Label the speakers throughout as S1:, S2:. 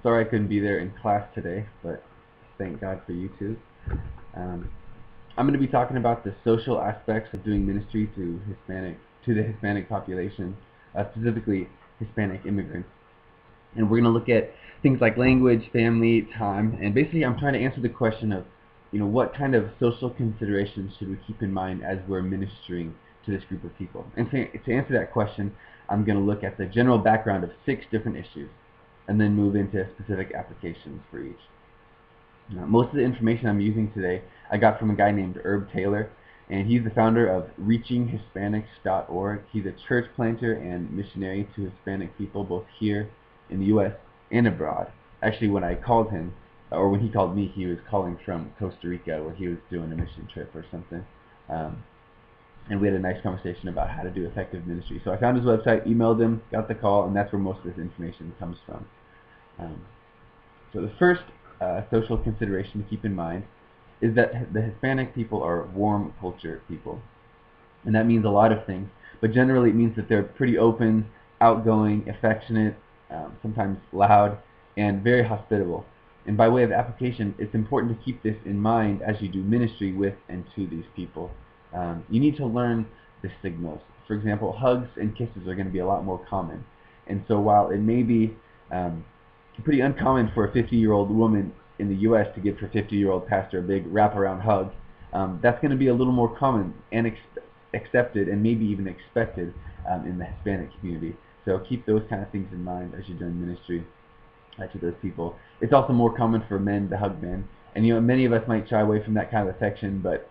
S1: Sorry I couldn't be there in class today, but thank God for YouTube. Um, I'm going to be talking about the social aspects of doing ministry to the Hispanic population, specifically Hispanic immigrants. And we're going to look at things like language, family, time, and basically I'm trying to answer the question of, what kind of social considerations should we keep in mind as we're ministering to this group of people? And to answer that question, I'm going to look at the general background of 6 different issues, and then move into specific applications for each. Most of the information I'm using today I got from a guy named Herb Taylor, and he's the founder of ReachingHispanics.org. He's a church planter and missionary to Hispanic people both here in the U.S. and abroad. Actually, when I called him, or when he called me, he was calling from Costa Rica, where he was doing a mission trip or something. And we had a nice conversation about how to do effective ministry. So I found his website, emailed him, got the call, and that's where most of this information comes from. So the first social consideration to keep in mind is that the Hispanic people are warm culture people. And that means a lot of things, but generally it means that they're pretty open, outgoing, affectionate, sometimes loud, and very hospitable. And by way of application, it's important to keep this in mind as you do ministry with and to these people. You need to learn the signals. For example, hugs and kisses are going to be a lot more common. And so while it may be pretty uncommon for a 50-year-old woman in the U.S. to give her 50-year-old pastor a big wraparound hug, that's going to be a little more common and accepted and maybe even expected in the Hispanic community. So keep those kind of things in mind as you're doing ministry to those people. It's also more common for men to hug men, and many of us might shy away from that kind of affection, but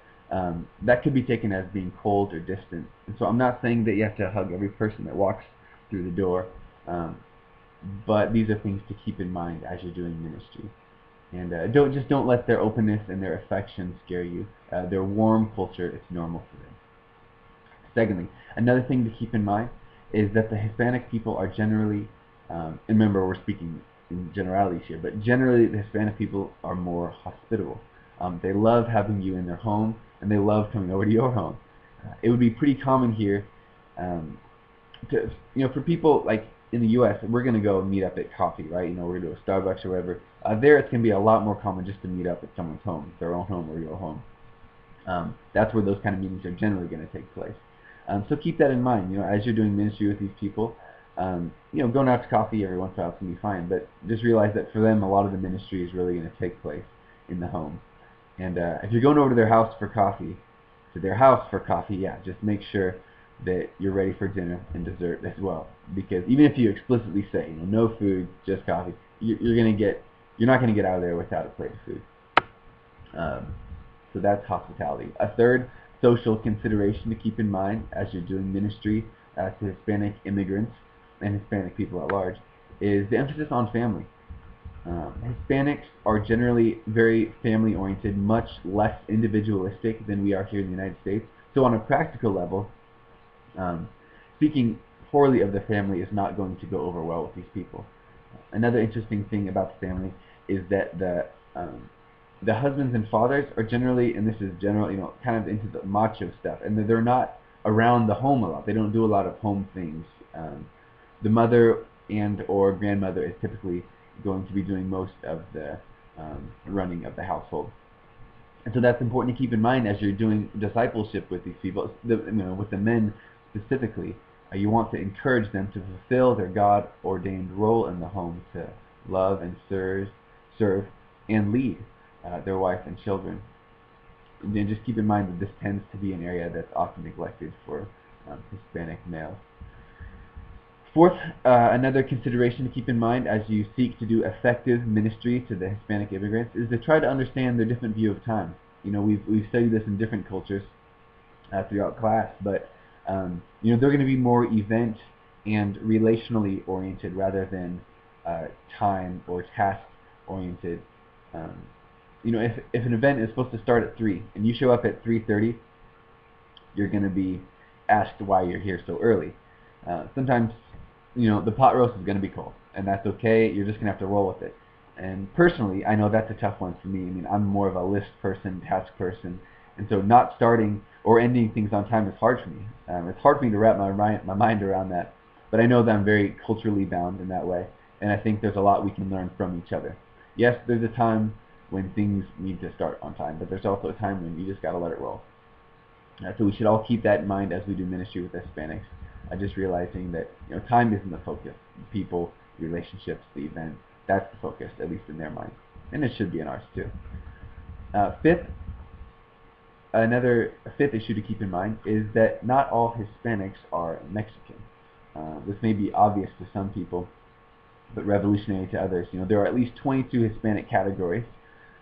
S1: that could be taken as being cold or distant. And so I'm not saying that you have to hug every person that walks through the door, but these are things to keep in mind as you're doing ministry. And don't let their openness and their affection scare you. Their warm culture, it's normal for them. Secondly, another thing to keep in mind is that the Hispanic people are generally, and remember we're speaking in generalities here, but generally the Hispanic people are more hospitable. They love having you in their home, and they love coming over to your home. It would be pretty common here for people like in the U.S., we're going to go meet up at coffee, right? We're going to go to Starbucks or whatever. There, it's going to be a lot more common just to meet up at someone's home, their own home or your home. That's where those kind of meetings are generally going to take place. So keep that in mind. As you're doing ministry with these people, going out to coffee every once in a while is going to be fine. But just realize that for them, a lot of the ministry is really going to take place in the home. And if you're going over to their house for coffee, yeah, just make sure that you're ready for dinner and dessert as well. Because even if you explicitly say, no food, just coffee, you're not going to get out of there without a plate of food. So that's hospitality. A third social consideration to keep in mind as you're doing ministry to Hispanic immigrants and Hispanic people at large is the emphasis on family. Hispanics are generally very family-oriented, much less individualistic than we are here in the United States. So on a practical level, speaking poorly of the family is not going to go over well with these people. Another interesting thing about the family is that the husbands and fathers are generally, and this is general, kind of into the macho stuff, and they're not around the home a lot. They don't do a lot of home things. The mother and or grandmother is typically going to be doing most of the running of the household. And so that's important to keep in mind as you're doing discipleship with these people, with the men specifically. You want to encourage them to fulfill their God-ordained role in the home to love and serve and lead their wife and children. And then just keep in mind that this tends to be an area that's often neglected for Hispanic males. Fourth, another consideration to keep in mind as you seek to do effective ministry to the Hispanic immigrants is to try to understand their different view of time. We've studied this in different cultures throughout class, but they're going to be more event and relationally oriented rather than time or task oriented. If an event is supposed to start at 3 and you show up at 3:30, you're going to be asked why you're here so early. Sometimes the pot roast is going to be cold, and that's okay. You're just going to have to roll with it. And personally, I know that's a tough one for me. I'm more of a list person, task person, and so not starting or ending things on time is hard for me. It's hard for me to wrap my mind around that, but I know that I'm very culturally bound in that way, and I think there's a lot we can learn from each other. Yes, there's a time when things need to start on time, but there's also a time when you just got to let it roll. So we should all keep that in mind as we do ministry with Hispanics. Just realizing that time isn't the focus. People, relationships, the event, that's the focus, at least in their minds. And it should be in ours too. Fifth issue to keep in mind is that not all Hispanics are Mexican. This may be obvious to some people, but revolutionary to others. There are at least 22 Hispanic categories: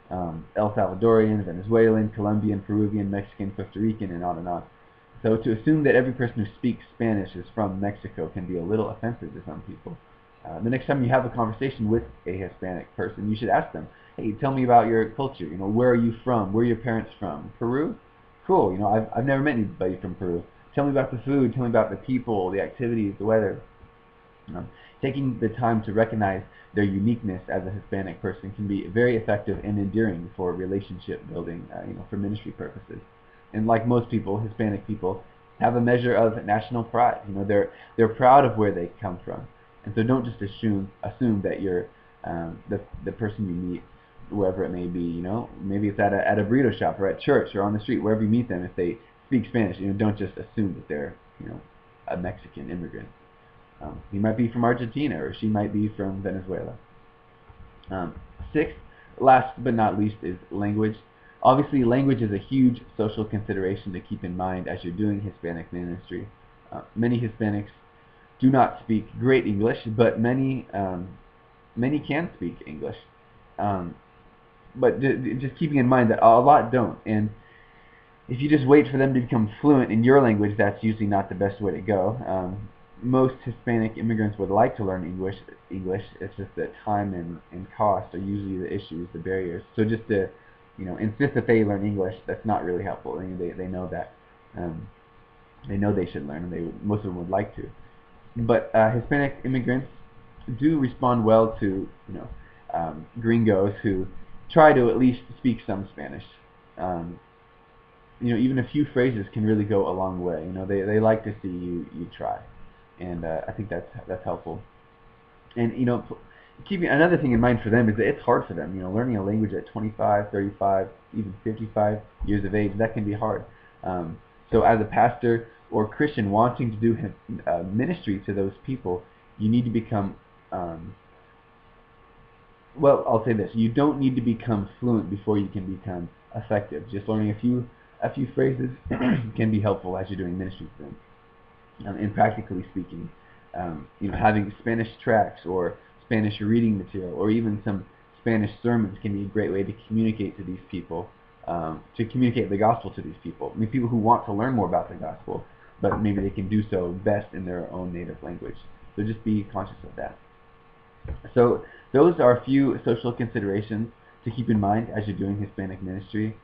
S1: El Salvadorian, Venezuelan, Colombian, Peruvian, Mexican, Costa Rican, and on and on. So to assume that every person who speaks Spanish is from Mexico can be a little offensive to some people. The next time you have a conversation with a Hispanic person, you should ask them, hey, tell me about your culture. Where are you from? Where are your parents from? Peru? Cool. I've never met anybody from Peru. Tell me about the food. Tell me about the people, the activities, the weather. Taking the time to recognize their uniqueness as a Hispanic person can be very effective and endearing for relationship building, for ministry purposes. And like most people, Hispanic people have a measure of national pride. They're proud of where they come from, and so don't just assume that you're the person you meet wherever it may be. Maybe it's at a burrito shop or at church or on the street, wherever you meet them. If they speak Spanish, don't just assume that they're a Mexican immigrant. He might be from Argentina, or she might be from Venezuela. Sixth, last but not least, is language. Obviously, language is a huge social consideration to keep in mind as you're doing Hispanic ministry. Many Hispanics do not speak great English, but many can speak English. But just keeping in mind that a lot don't. And if you just wait for them to become fluent in your language, that's usually not the best way to go. Most Hispanic immigrants would like to learn English. It's just that time and cost are usually the issues, the barriers. So just to insist that they learn English, that's not really helpful. They know that. They know they should learn, and most of them would like to. But Hispanic immigrants do respond well to gringos who try to at least speak some Spanish. Even a few phrases can really go a long way. They like to see you try, and I think that's helpful. And keeping another thing in mind for them is that it's hard for them. Learning a language at 25, 35, even 55 years of age, that can be hard. So as a pastor or Christian wanting to do ministry to those people, you need to become well, I'll say this: you don't need to become fluent before you can become effective. Just learning a few phrases can be helpful as you're doing ministry to them. And practically speaking, having Spanish tracts or Spanish reading material or even some Spanish sermons can be a great way to communicate to these people, to communicate the gospel to these people. People who want to learn more about the gospel, but maybe they can do so best in their own native language. So just be conscious of that. So those are a few social considerations to keep in mind as you're doing Hispanic ministry.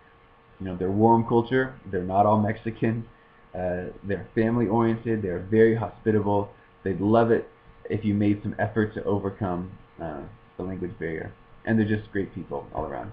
S1: They're warm culture. They're not all Mexican. They're family-oriented. They're very hospitable. They'd love it if you made some effort to overcome the language barrier. And they're just great people all around.